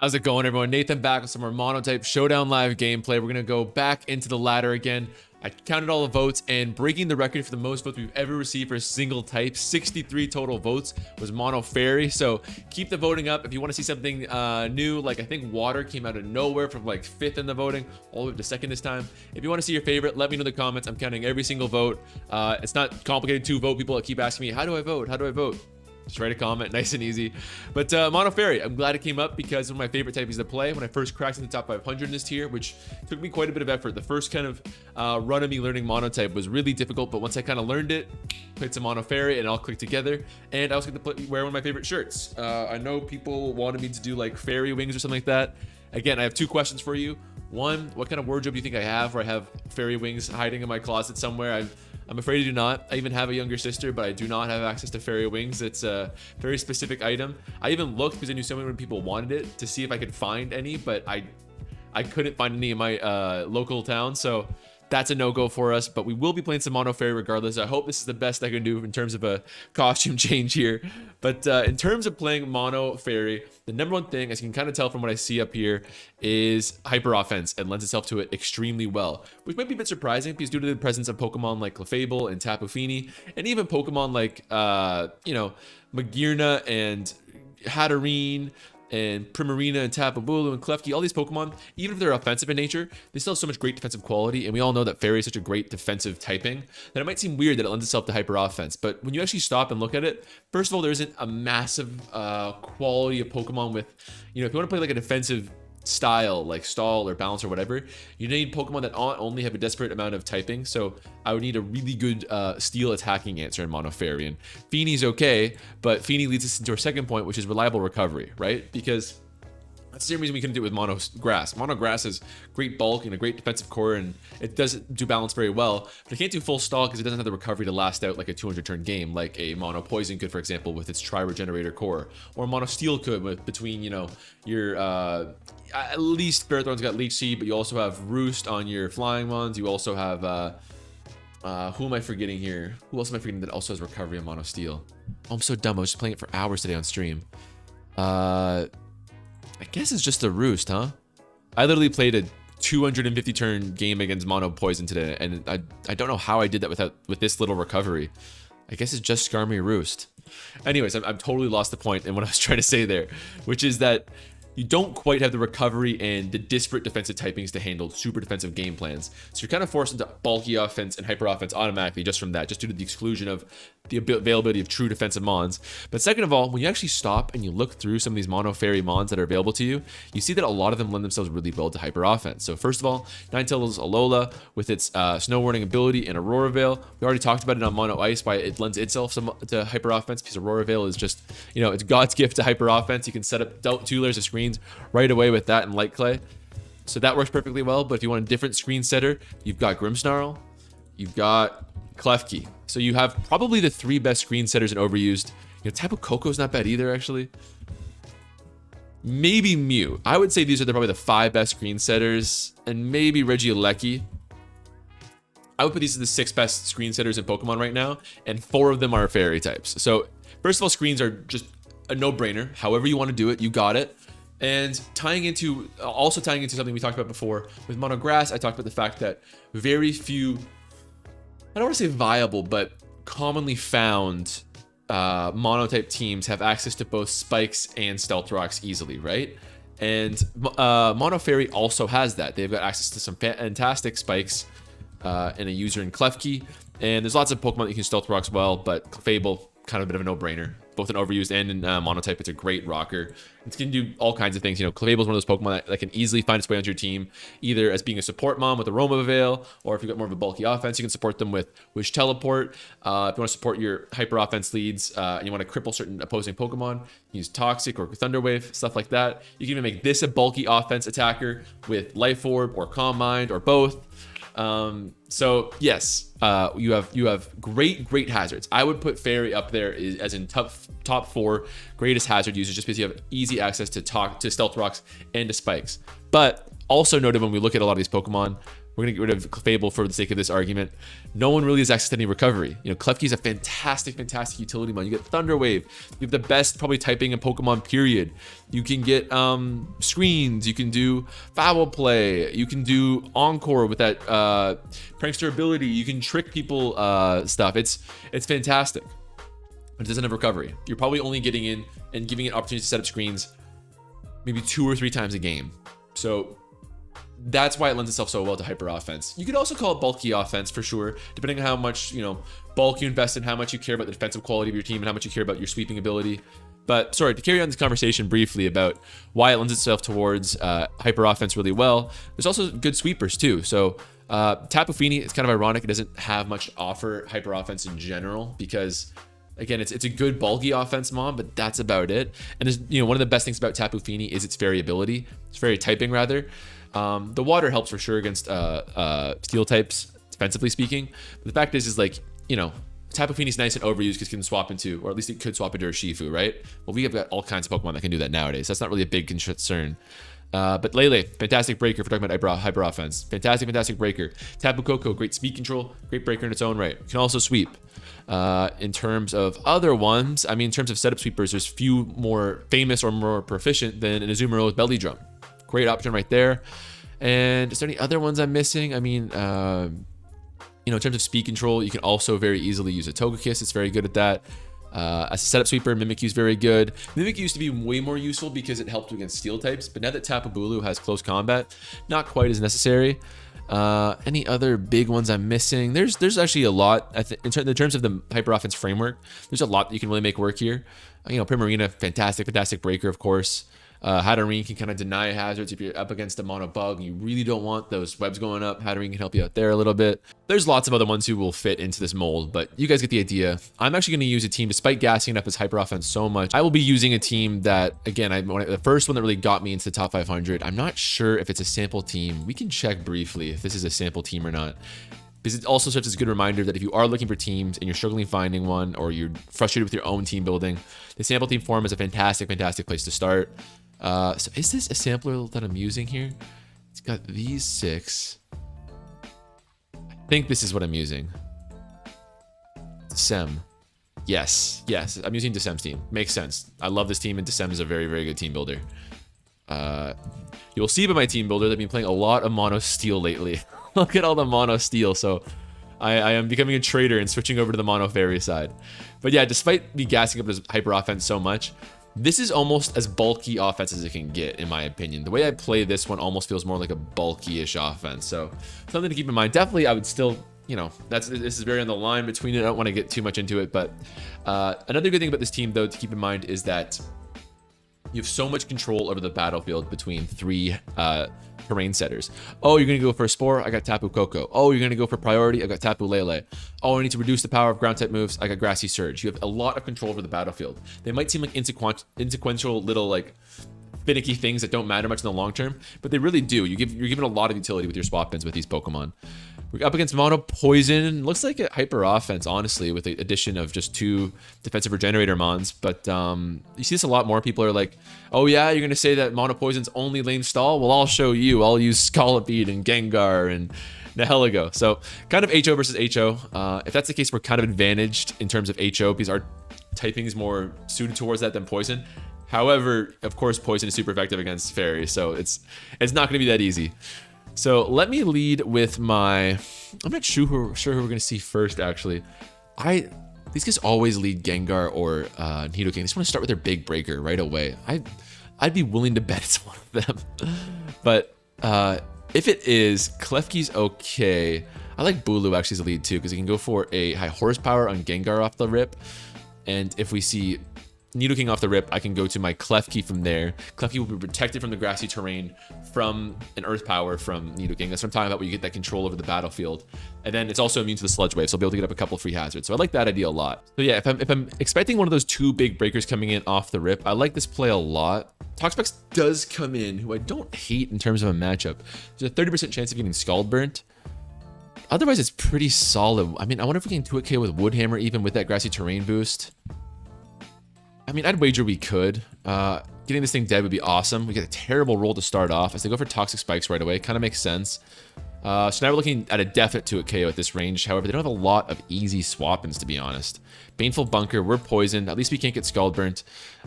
How's it going, everyone? Nathan back with some more Monotype Showdown live gameplay. We're gonna go back into the ladder again. I counted all the votes, and breaking the record for the most votes we've ever received for a single type, 63 total votes, was Mono Fairy. So keep the voting up. If you want to see something new, like I think water came out of nowhere from like 5th in the voting, all the way up to 2nd this time. If you want to see your favorite, let me know in the comments. I'm counting every single vote. It's not complicated to vote. People that keep asking me, how do I vote? How do I vote? Just write a comment, nice and easy. But Mono Fairy, I'm glad it came up because one of my favorite types to play when I first cracked in the top 500 in this tier, which took me quite a bit of effort. The first kind of run of me learning Monotype was really difficult, but once I kind of learned it, played some Mono Fairy and it all clicked together. And I was going to wear one of my favorite shirts. I know people wanted me to do like fairy wings or something like that. Again, I have 2 questions for you. One, what kind of wardrobe do you think I have where I have fairy wings hiding in my closet somewhere? I'm afraid I do not. I even have a younger sister, but I do not have access to fairy wings. It's a very specific item. I even looked because I knew so many people wanted it to see if I could find any, but I couldn't find any in my local town. So that's a no-go for us, but we will be playing some Mono Fairy regardless. I hope this is the best I can do in terms of a costume change here. But in terms of playing Mono Fairy, the number one thing, as you can kind of tell from what I see up here, is hyper offense and lends itself to it extremely well, which might be a bit surprising because due to the presence of Pokemon like Clefable and Tapu Fini, and even Pokemon like, you know, Magearna and Hatterene, and Primarina and Tapu Bulu and Klefki, all these Pokemon, even if they're offensive in nature, they still have so much great defensive quality, and we all know that Fairy is such a great defensive typing that it might seem weird that it lends itself to hyper offense. But when you actually stop and look at it, first of all, there isn't a massive quality of Pokemon with, you know, if you want to play like a defensive style like Stall or Balance or whatever, you need Pokemon that only have a desperate amount of typing. So I would need a really good steel attacking answer in Mono Fairy, and Fini's okay, but Fini leads us into our second point, which is reliable recovery, right? Because that's the same reason we couldn't do it with Mono Grass. Mono Grass has great bulk and a great defensive core, and it does do balance very well, but it can't do full stall because it doesn't have the recovery to last out like a 200 turn game, like a Mono Poison could, for example, with its Tri-Regenerator core, or Mono Steel could with between, you know, your at least Ferrothorn's got Leech Seed, but you also have Roost on your flying ones. You also have who am I forgetting here? Who else am I forgetting that also has recovery on Mono Steel? Oh, I'm so dumb. I was just playing it for hours today on stream. I guess it's just the Roost, huh? I literally played a 250 turn game against Mono Poison today, and I don't know how I did that with this little recovery. I guess it's just Skarmory Roost. Anyways, I've totally lost the point in what I was trying to say there, which is that you don't quite have the recovery and the disparate defensive typings to handle super defensive game plans. So you're kind of forced into bulky offense and hyper offense automatically just from that, just due to the exclusion of the availability of true defensive mons. But second of all, when you actually stop and you look through some of these Mono Fairy mons that are available to you, you see that a lot of them lend themselves really well to hyper offense. So first of all, Ninetales Alola with its Snow Warning ability and Aurora Veil. We already talked about it on Mono Ice, why it lends itself to hyper offense, because Aurora Veil is just, you know, it's God's gift to hyper offense. You can set up 2 layers of screens right away with that and Light Clay. So that works perfectly well. But if you want a different screen setter, you've got Grimmsnarl, you've got Klefki. So you have probably the 3 best screen setters and overused. You know, Tapu Koko's not bad either, actually. Maybe Mew. I would say these are probably the 5 best screen setters, and maybe Regieleki. I would put these as the 6 best screen setters in Pokemon right now, and 4 of them are fairy types. So first of all, screens are just a no-brainer. However you want to do it, you got it. And tying into something we talked about before with Mono Grass, I talked about the fact that very few, I don't want to say viable, but commonly found Monotype teams have access to both Spikes and Stealth Rocks easily, right? And Mono Fairy also has that. They've got access to some fantastic Spikes and a user in Klefki. And there's lots of Pokemon that you can Stealth Rocks well, but Clefable, kind of a bit of a no-brainer. Both in overused and in Monotype, it's a great rocker. It can do all kinds of things. You know, Clefable is one of those Pokemon that can easily find its way onto your team, either as being a support mom with Aroma Veil, or if you've got more of a bulky offense, you can support them with Wish Teleport. If you want to support your hyper offense leads and you want to cripple certain opposing Pokemon, use Toxic or Thunder Wave, stuff like that. You can even make this a bulky offense attacker with Life Orb or Calm Mind or both. So yes, you have great hazards. I would put Fairy up there as in top 4 greatest hazard users, just because you have easy access to Stealth Rocks and to Spikes. But also noted when we look at a lot of these Pokemon, We're going to get rid of Fable for the sake of this argument. No one really has access to any recovery. You know, Klefki is a fantastic, fantastic utility mon. You get Thunder Wave. You have the best probably typing in Pokemon, period. You can get screens. You can do foul play. You can do Encore with that prankster ability. You can trick people stuff. It's fantastic. But it doesn't have recovery. You're probably only getting in and giving it opportunities to set up screens maybe 2 or 3 times a game. So that's why it lends itself so well to hyper offense. You could also call it bulky offense for sure, depending on how much, you know, bulk you invest in, how much you care about the defensive quality of your team, and how much you care about your sweeping ability. But sorry, to carry on this conversation briefly about why it lends itself towards hyper offense really well, there's also good sweepers too. So Tapu Fini, it's kind of ironic it doesn't have much to offer hyper offense in general, because again, it's a good bulky offense mon, but that's about it. And there's, you know, one of the best things about Tapu Fini is its variability. It's very typing rather. The water helps for sure against steel types, defensively speaking. But the fact is like, you know, Tapu Fini's nice and overused because it can swap into, or at least it could swap into a Shifu, right? Well, we have got all kinds of Pokemon that can do that nowadays. That's not really a big concern. But Lele, fantastic breaker for talking about hyper offense. Fantastic, fantastic breaker. Tapu Koko, great speed control, great breaker in its own right. Can also sweep. In terms of other ones, I mean, in terms of setup sweepers, there's few more famous or more proficient than an Azumaro's Belly Drum. Great option right there. And is there any other ones I'm missing? I mean, you know, in terms of speed control, you can also very easily use a Togekiss. It's very good at that. As a setup sweeper, Mimikyu is very good. Mimikyu used to be way more useful because it helped against steel types, but now that Tapu Bulu has close combat, not quite as necessary. Any other big ones I'm missing? There's actually a lot. In terms of the hyper offense framework, there's a lot that you can really make work here. You know, Primarina, fantastic breaker, of course. Hatterene can kind of deny hazards if you're up against a mono bug and you really don't want those webs going up. Hatterene can help you out there a little bit. There's lots of other ones who will fit into this mold, but you guys get the idea. I'm actually going to use a team, despite gassing it up as hyper offense so much, I will be using a team that, again, the first one that really got me into the top 500. I'm not sure if it's a sample team. We can check briefly if this is a sample team or not, because it also serves as a good reminder that if you are looking for teams and you're struggling finding one, or you're frustrated with your own team building, the sample team forum is a fantastic place to start. So is this a sampler that I'm using here? It's got these 6. I think this is what I'm using. Desem. Yes, I'm using Desem's team. Makes sense. I love this team, and Desem is a very, very good team builder. You'll see by my team builder that I've been playing a lot of mono steel lately. Look at all the mono steel. So I am becoming a trader and switching over to the mono fairy side. But yeah, despite me gassing up this hyper offense so much, this is almost as bulky offense as it can get, in my opinion. The way I play this one almost feels more like a bulky-ish offense. So something to keep in mind. Definitely, I would still, you know, this is very on the line between it. I don't want to get too much into it. But another good thing about this team, though, to keep in mind is that you have so much control over the battlefield between 3 terrain setters. Oh, you're going to go for a Spore? I got Tapu Koko. Oh, you're going to go for priority? I got Tapu Lele. Oh, I need to reduce the power of ground type moves? I got Grassy Surge. You have a lot of control over the battlefield. They might seem like insequential little like finicky things that don't matter much in the long term, but they really do. You're given a lot of utility with your swap ins with these Pokemon. We're up against Mono Poison. Looks like a hyper offense, honestly, with the addition of just 2 defensive regenerator mons. But you see this a lot more. People are like, oh yeah, you're going to say that Mono Poison's only lane stall? Well, I'll show you. I'll use Scolipede and Gengar and Nihilego. So kind of HO versus HO. If that's the case, we're kind of advantaged in terms of HO because our typing is more suited towards that than Poison. However, of course, Poison is super effective against Fairy, so it's not going to be that easy. So let me lead with my... I'm not sure who we're going to see first, actually. These guys always lead Gengar or Nidoking. They just want to start with their big breaker right away. I'd be willing to bet it's one of them. But if it is, Klefki's okay. I like Bulu actually as a lead too, because he can go for a high horsepower on Gengar off the rip. And if we see Nidoking off the rip, I can go to my Klefki from there. Klefki will be protected from the grassy terrain from an earth power from Nidoking. That's what I'm talking about, where you get that control over the battlefield. And then it's also immune to the sludge wave, so I'll be able to get up a couple free hazards. So I like that idea a lot. So yeah, if I'm expecting one of those 2 big breakers coming in off the rip, I like this play a lot. Toxapex does come in, who I don't hate in terms of a matchup. There's a 30% chance of getting Scald Burnt. Otherwise, it's pretty solid. I mean, I wonder if we can 2-hit KO with Woodhammer even with that grassy terrain boost. I mean, I'd wager we could. Getting this thing dead would be awesome. We get a terrible roll to start off as they go for Toxic Spikes right away. Kind of makes sense. So now we're looking at a definite 2-hit KO at this range. However, they don't have a lot of easy swap-ins, to be honest. Baneful Bunker, we're poisoned. At least we can't get Scald Burnt.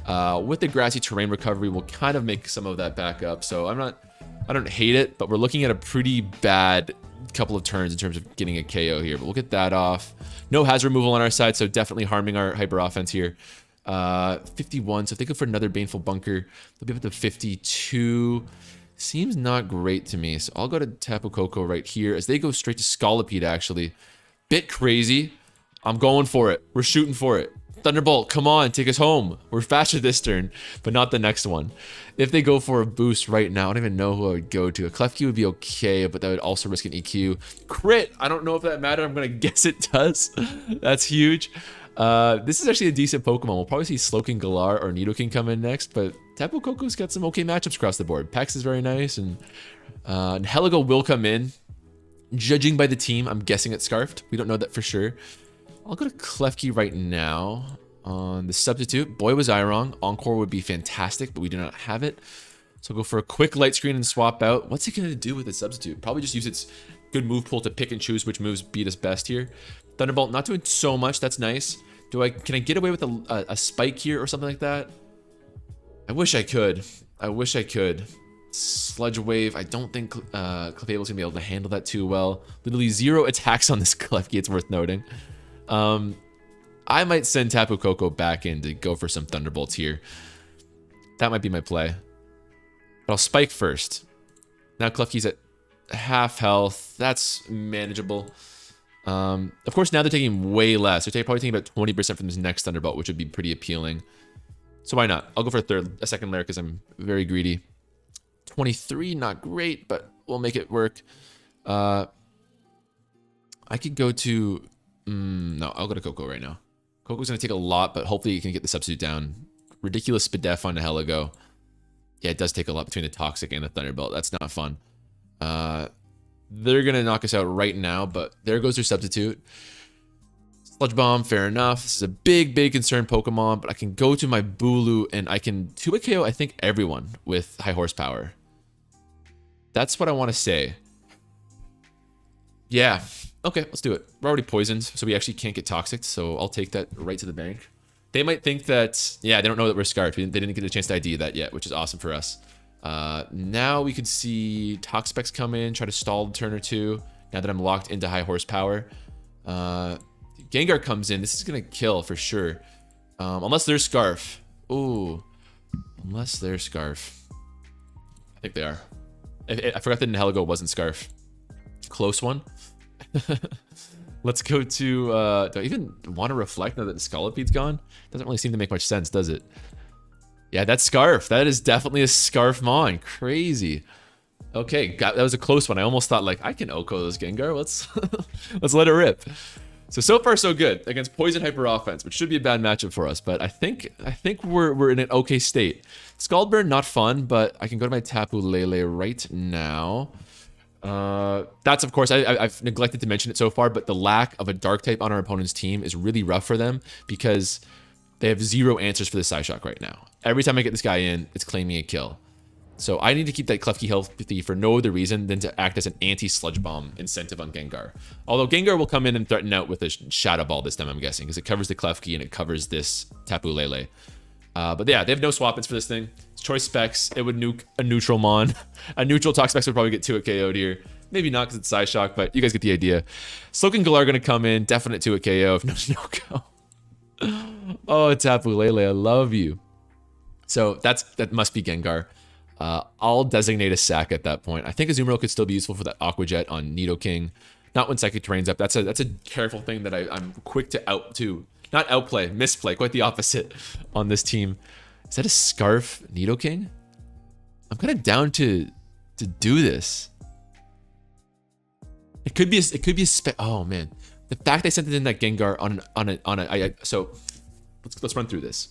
With the Grassy Terrain recovery, we'll kind of make some of that back up. So I don't hate it, but we're looking at a pretty bad couple of turns in terms of getting a KO here. But we'll get that off. No hazard removal on our side, so definitely harming our hyper offense here. 51, so if they go for another Baneful Bunker, they'll be up to 52. Seems not great to me, so I'll go to Tapu Koko right here as they go straight to Scolipede, actually. Bit crazy. I'm going for it. We're shooting for it. Thunderbolt, come on, take us home. We're faster this turn, but not the next one. If they go for a boost right now, I don't even know who I would go to. A Klefki would be okay, but that would also risk an EQ. Crit, I don't know if that mattered. I'm going to guess it does. That's huge. This is actually a decent Pokemon. We'll probably see Slowking Galar or Nidoking come in next, but Tapu Koko's got some okay matchups across the board. Pex is very nice, and Heligo will come in. Judging by the team, I'm guessing it's Scarfed. We don't know that for sure. I'll go to Klefki right now on the substitute. Boy, was I wrong. Encore would be fantastic, but we do not have it. So I'll go for a quick light screen and swap out. What's it going to do with its substitute? Probably just use its good move pool to pick and choose which moves beat us best here. Thunderbolt, not doing so much. That's nice. Can I get away with a spike here or something like that? I wish I could. I wish I could. Sludge Wave. I don't think Clefable's going to be able to handle that too well. Literally 0 attacks on this Klefki. It's worth noting. I might send Tapu Koko back in to go for some Thunderbolts here. That might be my play. But I'll spike first. Now Klefki's at half health. That's manageable. Of course, now they're taking way less. They're probably taking about 20% from this next Thunderbolt, which would be pretty appealing. So why not? I'll go for a second layer because I'm very greedy. 23, not great, but we'll make it work. I could go to... no, I'll go to Koko right now. Koko's going to take a lot, but hopefully you can get the substitute down. Ridiculous Spadef on the Heligo. Yeah, it does take a lot between the Toxic and the Thunderbolt. That's not fun. They're going to knock us out right now, but there goes their substitute. Sludge Bomb, fair enough. This is a big, big concern Pokemon, but I can go to my Bulu and I can 2-hit KO, I think, everyone with high horsepower. That's what I want to say. Yeah. Okay, let's do it. We're already poisoned, so we actually can't get Toxic, so I'll take that right to the bank. They might think that, yeah, they don't know that we're Scarfed. They didn't get a chance to ID that yet, which is awesome for us. Now we could see Toxapex come in, try to stall a turn or two, now that I'm locked into high horsepower. Gengar comes in. This is going to kill for sure. Unless they're Scarf. Ooh. Unless they're Scarf. I think they are. I forgot that Nihilego wasn't Scarf. Close one. Let's go to... do I even want to reflect now that Scolipede's gone? Doesn't really seem to make much sense, does it? Yeah, that's Scarf. That is definitely a Scarf Mon. Crazy. Okay, that was a close one. I almost thought, like, I can Oko this Gengar. Let's let it rip. So far so good against Poison Hyper Offense, which should be a bad matchup for us, but I think we're in an okay state. Scaldburn, not fun, but I can go to my Tapu Lele right now. That's, of course, I've neglected to mention it so far, but the lack of a Dark type on our opponent's team is really rough for them because they have 0 answers for the Psyshock right now. Every time I get this guy in, it's claiming a kill. So I need to keep that Klefki healthy for no other reason than to act as an anti-Sludge Bomb incentive on Gengar. Although Gengar will come in and threaten out with a Shadow Ball this time, I'm guessing, because it covers the Klefki and it covers this Tapu Lele. But yeah, they have no swap-ins for this thing. It's choice specs. It would nuke a neutral Mon. A neutral Toxapex would probably get 2-hit KO'd here. Maybe not because it's Psyshock, but you guys get the idea. Slowking Galar going to come in. Definite 2-hit KO if no go. Oh, Tapu Lele, I love you. So that must be Gengar. I'll designate a sack at that point. I think Azumarill could still be useful for that Aqua Jet on Nidoking. Not when Psychic Terrain's up. That's a careful thing that I'm quick to not outplay, misplay, quite the opposite on this team. Is that a Scarf Nidoking? I'm kind of down to do this. It could be a oh man. The fact I sent it in that Gengar so let's run through this.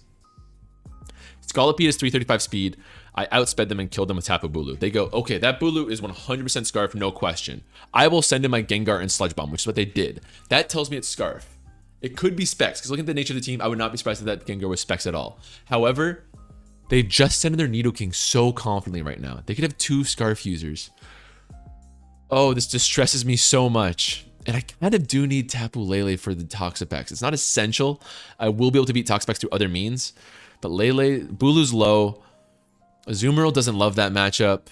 Scolipede is 335 speed. I outsped them and killed them with Tapu Bulu. They go, okay, that Bulu is 100% Scarf, no question. I will send in my Gengar and Sludge Bomb, which is what they did. That tells me it's Scarf. It could be Specs, because looking at the nature of the team, I would not be surprised if that Gengar was Specs at all. However, they just sent in their Nidoking so confidently right now. They could have 2 Scarf users. Oh, this distresses me so much. And I kind of do need Tapu Lele for the Toxapex. It's not essential. I will be able to beat Toxapex through other means. But Lele, Bulu's low. Azumarill doesn't love that matchup.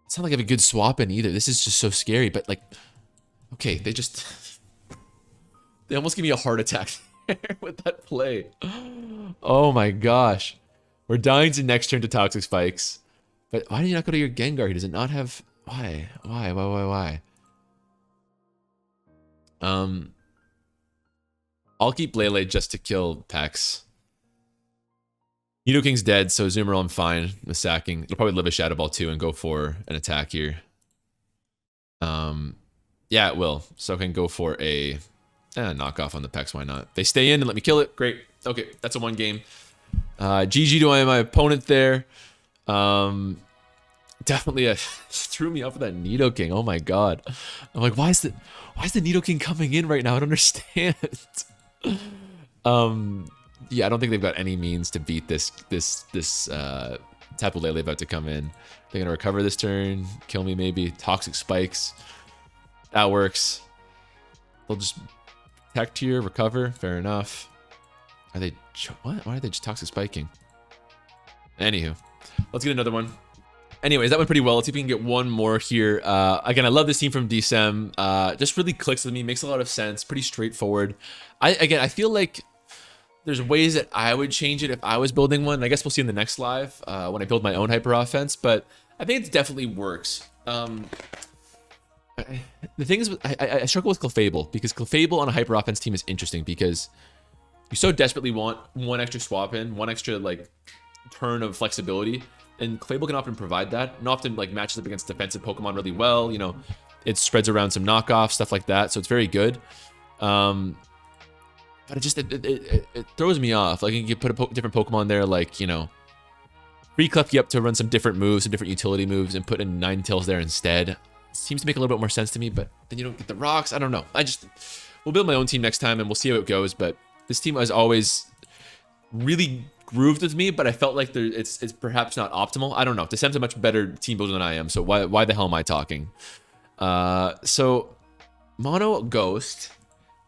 It's not like I have a good swap in either. This is just so scary. But like, okay, they almost give me a heart attack with that play. Oh my gosh. We're dying to next turn to Toxic Spikes. But why do you not go to your Gengar? Does it not have... Why? I'll keep Lele just to kill Pex. Nidoking's dead, so Azumarill I'm fine with sacking. It'll probably live a Shadow Ball too and go for an attack here. Yeah, it will. So I can go for a knockoff on the Pex, why not? They stay in and let me kill it. Great. Okay, that's a 1 game. GG to my opponent there. Definitely threw me off with that Nidoking. Oh my god. I'm like, why is the Nidoking coming in right now? I don't understand. Yeah, I don't think they've got any means to beat this Tapu Lele about to come in. They're gonna recover this turn, kill me maybe. Toxic Spikes. That works. They'll just protect here, recover. Fair enough. Are they what? Why are they just Toxic Spiking? Anywho, let's get another one. Anyways, that went pretty well. Let's see if we can get one more here. Again, I love this team from DSM. Just really clicks with me. Makes a lot of sense. Pretty straightforward. I feel like there's ways that I would change it if I was building one. I guess we'll see in the next live when I build my own hyper offense. But I think it definitely works. The thing is, I struggle with Clefable because Clefable on a hyper offense team is interesting because you so desperately want one extra swap in, one extra like turn of flexibility. And Clefable can often provide that, and often like matches up against defensive Pokemon really well. You know, it spreads around some knockoffs, stuff like that, so it's very good. But it throws me off. Like you can put a different Pokemon there, like you know, free Klefki up to run some different moves, some different utility moves, and put in Ninetales there instead. Seems to make a little bit more sense to me, but then you don't get the rocks. I don't know. We'll build my own team next time, and we'll see how it goes. But this team was always really grooved with me, but I felt like it's perhaps not optimal. I don't know. DSM's a much better team builder than I am, so why the hell am I talking? So Mono Ghost,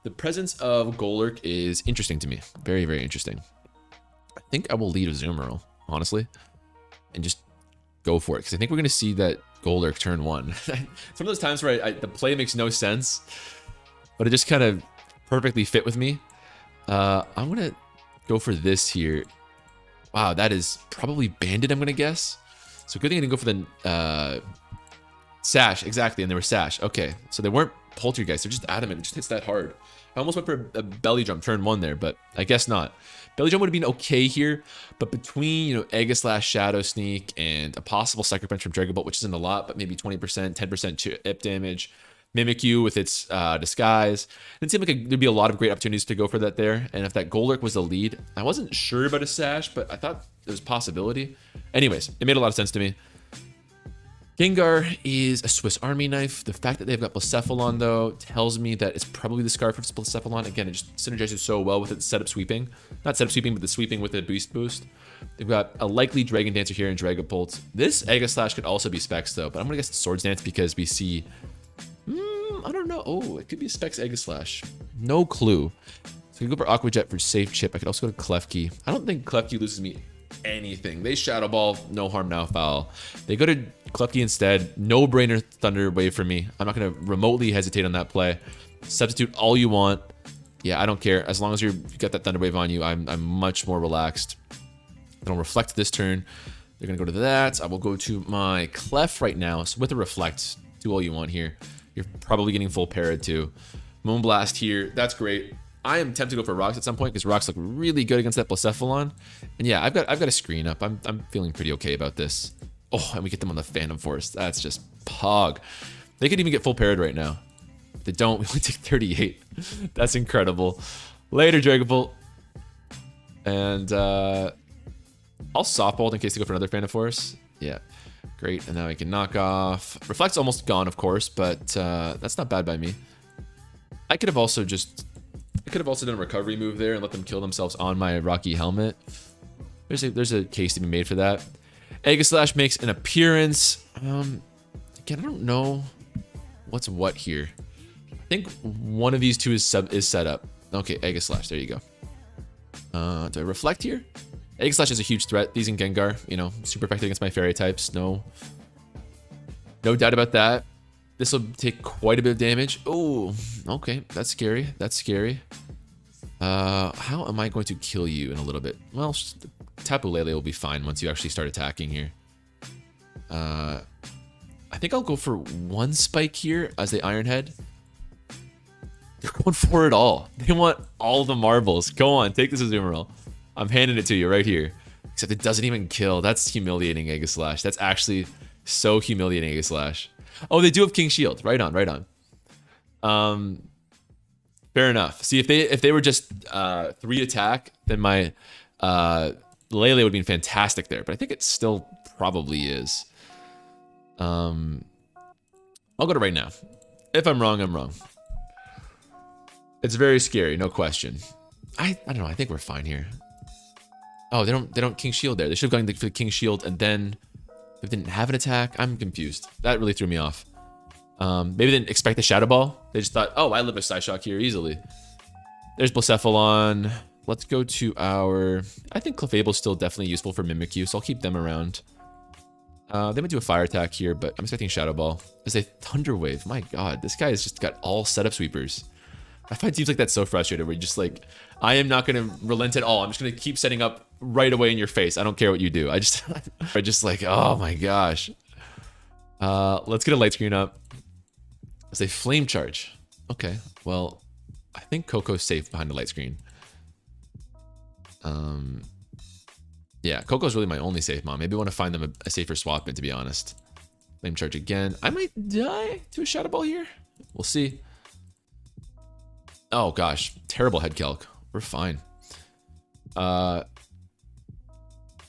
the presence of Golurk is interesting to me. Very, very interesting. I think I will lead with Azumarill, honestly, and just go for it, because I think we're going to see that Golurk turn 1. It's one of those times where the play makes no sense, but it just kind of perfectly fit with me. I'm going to go for this here. Wow, that is probably Bandit, I'm going to guess. So good thing I didn't go for the Sash. Exactly, and they were Sash. Okay, so they weren't Poltergeist. They're just adamant. It just hits that hard. I almost went for a Belly Drum turn 1 there, but I guess not. Belly Drum would have been okay here, but between, you know, Aegislash, Shadow Sneak, and a possible Sucker Punch from Dragon Bolt, which isn't a lot, but maybe 20%, 10% IP damage, Mimikyu with its disguise. It seemed like there'd be a lot of great opportunities to go for that there. And if that Golurk was the lead, I wasn't sure about a Sash, but I thought there was a possibility. Anyways, it made a lot of sense to me. Gengar is a Swiss Army knife. The fact that they've got Blacephalon, though, tells me that it's probably the Scarf of Blacephalon. Again, it just synergizes so well with its setup sweeping. Not setup sweeping, but the sweeping with the Beast Boost. They've got a likely Dragon Dancer here in Dragapult. This Aegislash could also be Specs, though, but I'm going to guess it's Swords Dance because we see... I don't know. Oh, it could be a Specs Aegislash. No clue. So we can go for Aqua Jet for safe chip. I could also go to Klefki. I don't think Klefki loses me anything. They Shadow Ball, no harm, no foul. They go to Klefki instead. No brainer Thunder Wave for me. I'm not going to remotely hesitate on that play. Substitute all you want. Yeah, I don't care. As long as you've got that Thunder Wave on you, I'm much more relaxed. Then I'll Reflect this turn. They're going to go to that. I will go to my Clef right now. So with a Reflect, do all you want here. You're probably getting full parried too. Moonblast here. That's great. I am tempted to go for Rocks at some point because Rocks look really good against that Blacephalon. And yeah, I've got a screen up. I'm feeling pretty okay about this. Oh, and we get them on the Phantom Force. That's just pog. They could even get full parried right now. If they don't, we only take 38. That's incredible. Later, Dragapult. And I'll Softball in case they go for another Phantom Force. Yeah. Great, and now I can knock off. Reflect's almost gone, of course, but that's not bad by me. I could have also done a recovery move there and let them kill themselves on my Rocky Helmet. There's a case to be made for that. Aegislash makes an appearance. Again, I don't know. What's what here? I think one of these two is set up. Okay, Aegislash. There you go. Do I reflect here? Aegislash is a huge threat. These in Gengar, you know, super effective against my fairy types. No doubt about that. This will take quite a bit of damage. Oh, okay. That's scary. That's scary. How am I going to kill you in a little bit? Well, Tapu Lele will be fine once you actually start attacking here. I think I'll go for one spike here as the Iron Head. They're going for it all. They want all the marbles. Go on, take this Azumarill. I'm handing it to you right here. Except it doesn't even kill. That's humiliating, Aegislash. That's actually so humiliating, Aegislash. Oh, they do have King Shield. Right on, right on. Fair enough. See, if they were just 3 attack, then my Lele would have been fantastic there. But I think it still probably is. I'll go to right now. If I'm wrong, I'm wrong. It's very scary, no question. I don't know. I think we're fine here. Oh, they don't King Shield there. They should have gone for the King Shield and then they didn't have an attack. I'm confused. That really threw me off. Maybe they didn't expect the Shadow Ball. They just thought, oh, I live with Psyshock here easily. There's Blacephalon. Let's go to our... I think Clefable's still definitely useful for Mimikyu, so I'll keep them around. They might do a fire attack here, but I'm expecting Shadow Ball. As a Thunder Wave. My god, this guy has just got all setup sweepers. I find teams like that so frustrated where you're just like, I am not going to relent at all. I'm just going to keep setting up right away in your face. I don't care what you do. I just like, oh my gosh. Let's get a light screen up. As a Flame Charge. Okay, well, I think Coco's safe behind the light screen. Yeah, Coco's really my only safe mom. Maybe I want to find them a safer swap in, to be honest. Flame Charge again. I might die to a Shadow Ball here. We'll see. Oh gosh, terrible head calc. We're fine. But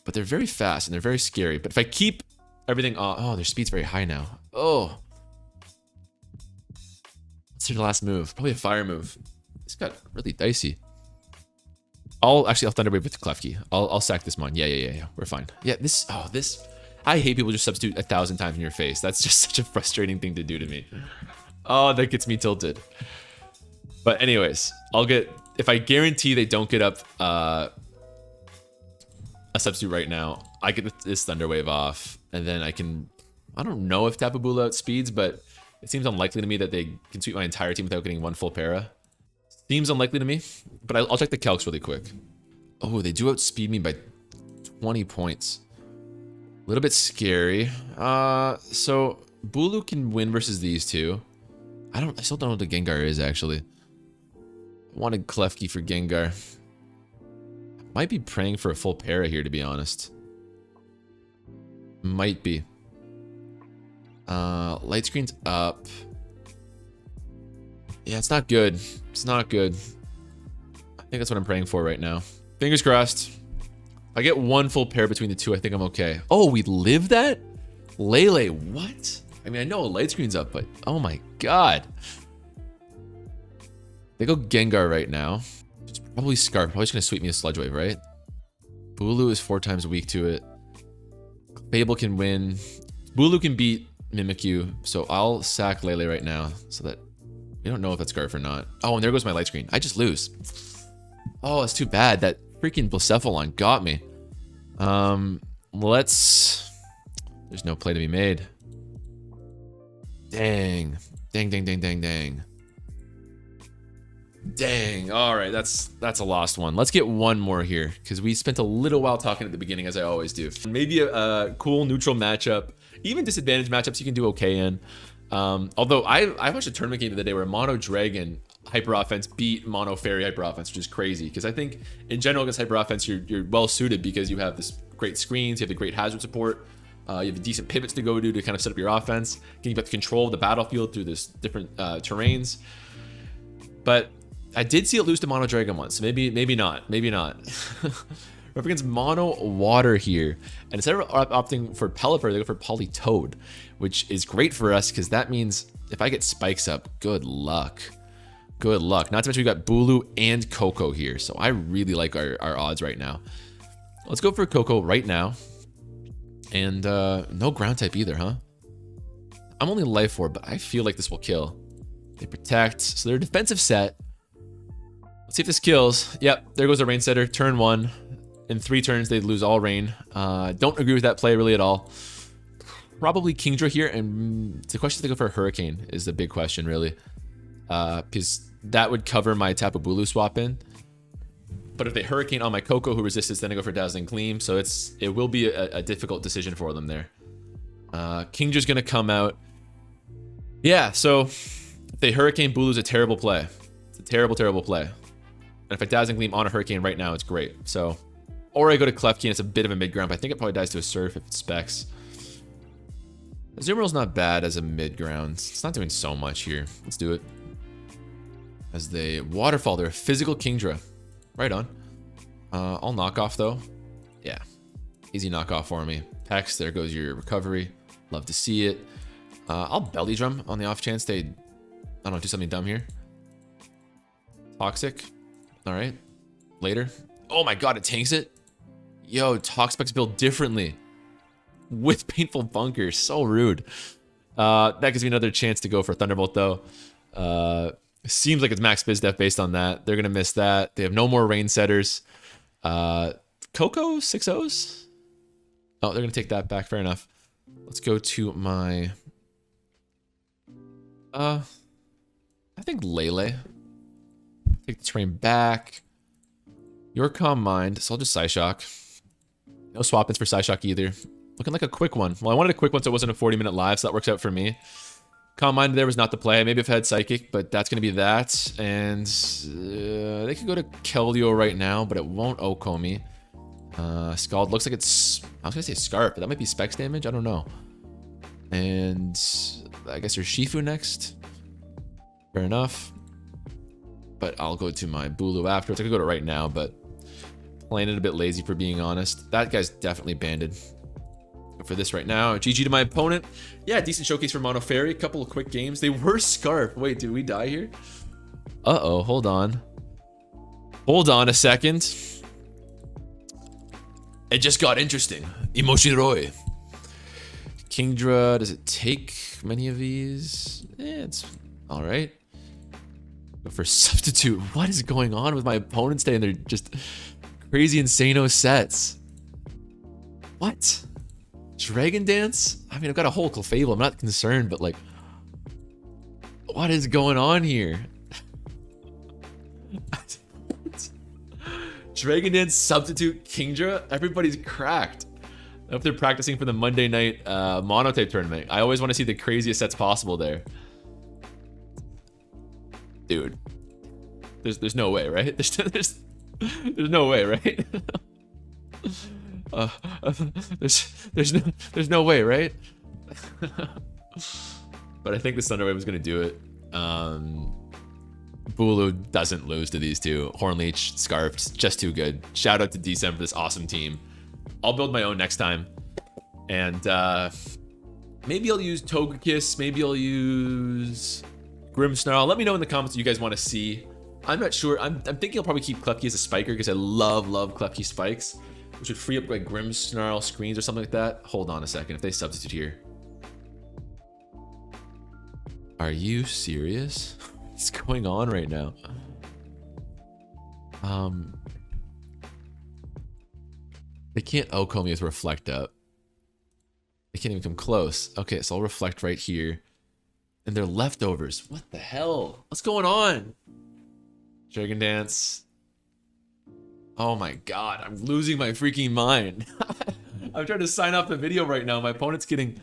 they're very fast and they're very scary. But if I keep everything on, oh, their speed's very high now. Oh. What's their last move? Probably a fire move. This got really dicey. I'll Thunder Wave with Klefki. I'll sack this mon. Yeah. We're fine. Yeah, this. I hate people just substitute 1,000 times in your face. That's just such a frustrating thing to do to me. Oh, that gets me tilted. But anyways, if I guarantee they don't get up a substitute right now, I get this Thunder Wave off, and then I don't know if Tapu Bulu outspeeds, but it seems unlikely to me that they can sweep my entire team without getting one full para. Seems unlikely to me, but I'll check the calcs really quick. Oh, they do outspeed me by 20 points. A little bit scary. So Bulu can win versus these two. I still don't know what the Gengar is, actually. Wanted Klefki for Gengar. Might be praying for a full para here, to be honest. Might be. Light screen's up. Yeah, it's not good. It's not good. I think that's what I'm praying for right now. Fingers crossed. If I get one full pair between the two, I think I'm okay. Oh, we live that? Lele, what? I mean, I know a light screen's up, but oh my god. They go Gengar right now. It's probably Scarf. Probably just gonna sweep me a Sludge Wave, right? Bulu is 4 times weak to it. Fable can win. Bulu can beat Mimikyu, so I'll sack Lele right now so that we don't know if that's Scarf or not. Oh, and there goes my light screen. I just lose. Oh, it's too bad. That freaking Blacephalon got me. There's no play to be made. Dang. Dang. All right, that's a lost one. Let's get one more here because we spent a little while talking at the beginning, as I always do. Maybe a cool neutral matchup. Even disadvantaged matchups you can do okay in. Although I watched a tournament game the other day where Mono Dragon Hyper Offense beat Mono Fairy Hyper Offense, which is crazy because I think in general against Hyper Offense you're well suited because you have this great screens, you have the great hazard support, you have decent pivots to go to kind of set up your offense. You've got the control of the battlefield through this different terrains. But I did see it lose to Mono Dragon once, so maybe not. We're up against Mono Water here, and instead of opting for Pelipper, they go for Politoed, which is great for us because that means if I get spikes up, good luck. Good luck. Not to mention we got Bulu and Coco here, so I really like our odds right now. Let's go for Coco right now. And no ground type either, huh? I'm only life 4, but I feel like this will kill. They protect, so they're a defensive set. Let's see if this kills. Yep, there goes a rain setter. Turn 1. In 3 turns, they lose all rain. Don't agree with that play really at all. Probably Kingdra here, and the question to go for a Hurricane is the big question, really. Because that would cover my Tapu Bulu swap in. But if they Hurricane on my Coco who resists, then I go for Dazzling Gleam. So it will be a difficult decision for them there. Kingdra's going to come out. Yeah, so if they Hurricane, Bulu's a terrible play. It's a terrible, terrible play. And if I Dazzling Gleam on a Hurricane right now, it's great. So, or I go to Klefki and it's a bit of a mid-ground, but I think it probably dies to a Surf if it specs. Azumarill's not bad as a mid-ground. It's not doing so much here. Let's do it. As they Waterfall, they're a physical Kingdra. Right on. I'll knock off though. Yeah. Easy knockoff for me. Hex, there goes your recovery. Love to see it. I'll Belly Drum on the off chance they, I don't know, do something dumb here. Toxic. Alright. Later. Oh my god, it tanks it. Yo, Toxpecs build differently. With Painful Bunker. So rude. That gives me another chance to go for Thunderbolt though. Seems like it's max biz def based on that. They're gonna miss that. They have no more rain setters. Coco 6-0s. Oh, they're gonna take that back. Fair enough. Let's go to my. I think Lele. Take the train back. Your Calm Mind. So I'll just Psyshock. No swap-ins for Psyshock either. Looking like a quick one. Well, I wanted a quick one so it wasn't a 40-minute live, so that works out for me. Calm Mind there was not the play. Maybe if I had Psychic, but that's going to be that. And they could go to Keldeo right now, but it won't Oko me. Scald looks like it's... I was going to say Scarf, but that might be Specs damage. I don't know. And I guess there's Shifu next. Fair enough. But I'll go to my Bulu afterwards. I could go to it right now, but playing it a bit lazy for being honest. That guy's definitely banded. For this right now. GG to my opponent. Yeah, decent showcase for Mono Fairy. A couple of quick games. They were Scarf. Wait, did we die here? Uh-oh, hold on. Hold on a second. It just got interesting. Emoshiroi. Kingdra, does it take many of these? It's alright. Go for Substitute. What is going on with my opponents today? And they're just crazy insano sets. What? Dragon Dance? I mean, I've got a whole Clefable. I'm not concerned, but like, what is going on here? Dragon Dance, Substitute, Kingdra? Everybody's cracked. I hope they're practicing for the Monday night Monotype tournament. I always want to see the craziest sets possible there. Dude. There's no way, right? There's no way, right? There's no way, right? But I think the Thunder Wave was gonna do it. Bulu doesn't lose to these two. Hornleech, Scarfed, just too good. Shout out to Decem for this awesome team. I'll build my own next time. And maybe I'll use Togekiss, maybe I'll use Grimmsnarl. Let me know in the comments what you guys want to see. I'm not sure. I'm thinking I'll probably keep Klefki as a spiker because I love Klefki spikes, which would free up like Grimmsnarl screens or something like that. Hold on a second. If they substitute here. Are you serious? What's going on right now? They can't Oko me with Reflect up. They can't even come close. Okay, so I'll Reflect right here. And they're leftovers. What the hell? What's going on? Dragon Dance. Oh my god, I'm losing my freaking mind. I'm trying to sign off the video right now. My opponent's getting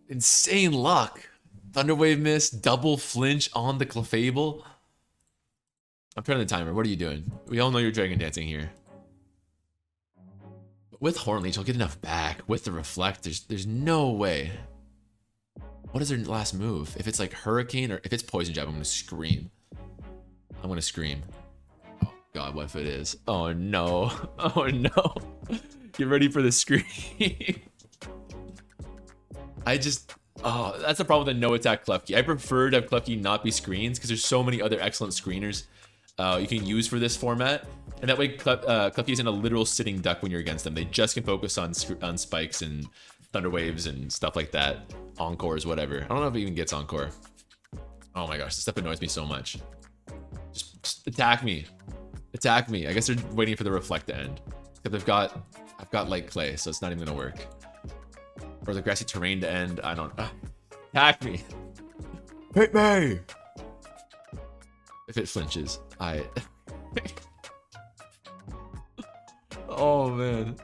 insane luck. Thunderwave miss, double flinch on the Clefable. I'm turning the timer. What are you doing? We all know you're Dragon Dancing here. But with Hornleech, I'll get enough back. With the Reflect, there's no way. What is their last move? If it's like Hurricane or if it's Poison Jab, I'm gonna scream. I'm gonna scream. Oh god, what if it is? Oh no. Oh no. Get ready for the scream. Oh, that's the problem with the no attack Klefki. I prefer to have Klefki not be screens because there's so many other excellent screeners you can use for this format. And that way Klefki isn't a literal sitting duck when you're against them. They just can focus on spikes and Thunder Waves and stuff like that. Encores, whatever. I don't know if it even gets Encore. Oh my gosh, this stuff annoys me so much. Just attack me. Attack me. I guess they're waiting for the reflect to end. Except I've got light clay, so it's not even gonna work. Or the grassy terrain to end. I don't. Attack me. Hit me. If it flinches, oh man.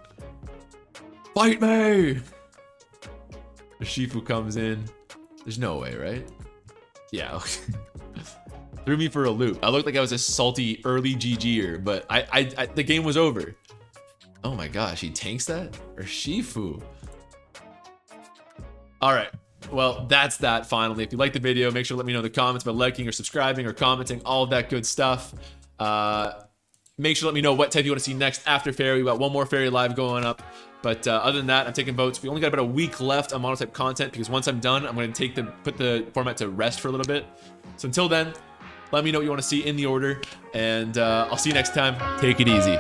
Fight me. The Shifu comes in. There's no way, right? Yeah. Threw me for a loop. I looked like I was a salty early GG'er, but the game was over. Oh my gosh, he tanks that? Or Shifu? All right. Well, that's that finally. If you liked the video, make sure to let me know in the comments by liking or subscribing or commenting, all of that good stuff. Make sure to let me know what type you want to see next after Fairy. We got one more Fairy live going up. But other than that, I'm taking votes. We only got about a week left on Monotype content because once I'm done, I'm going to put the format to rest for a little bit. So until then, let me know what you want to see in the order. And I'll see you next time. Take it easy.